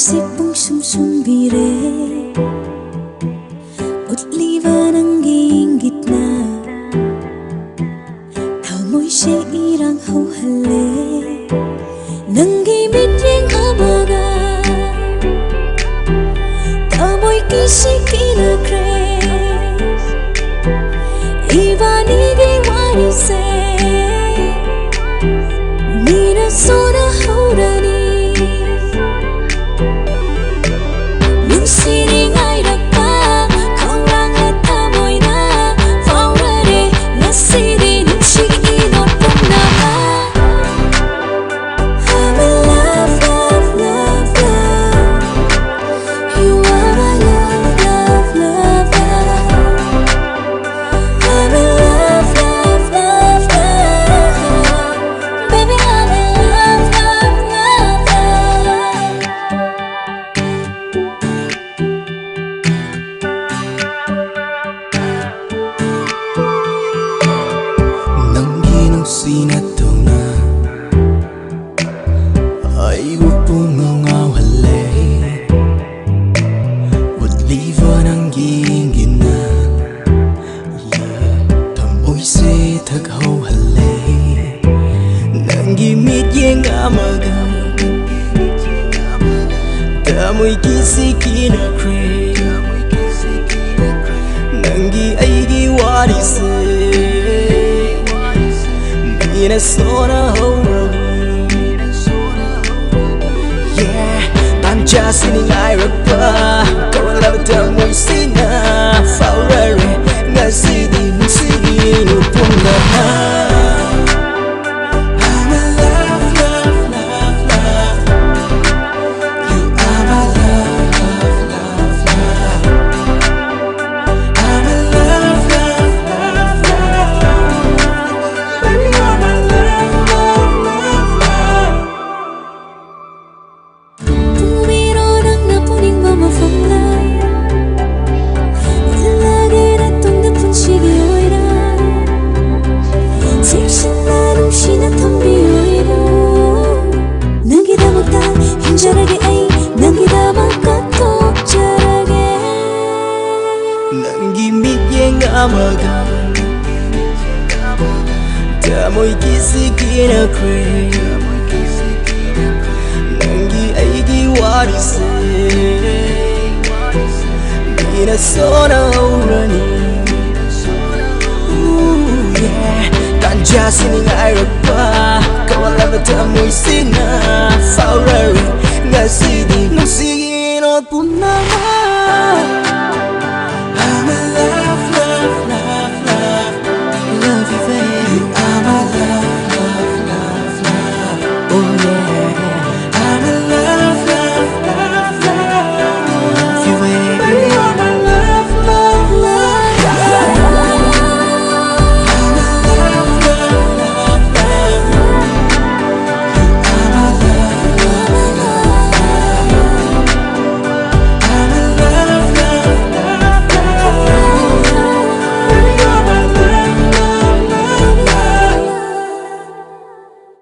isip mong sumsumbire Utliwan ang ginggit na Tamoy siya irang hauhale Nanggimit yung amaga Tamoy kisik inagres Ivanigi warise Nina sona haurani Sinatong na ay upong hale Wadliwan ang ginggin na Tamoy si taghaw hale Nanggimit yung amaga Tamoy kisik inagre Nanggi ay giwarise Nina sona haurani Yeah, tanja sining ay ragpa Kawan laban tamoy sina Faurare nga sidi mong sino pong lahat Nanggimit yung amaga Tamoy kisik inagre Nanggi ay giwarise Nina sona haurani Tanja sining ay ragpa Kawan laban tamoy sina Faurare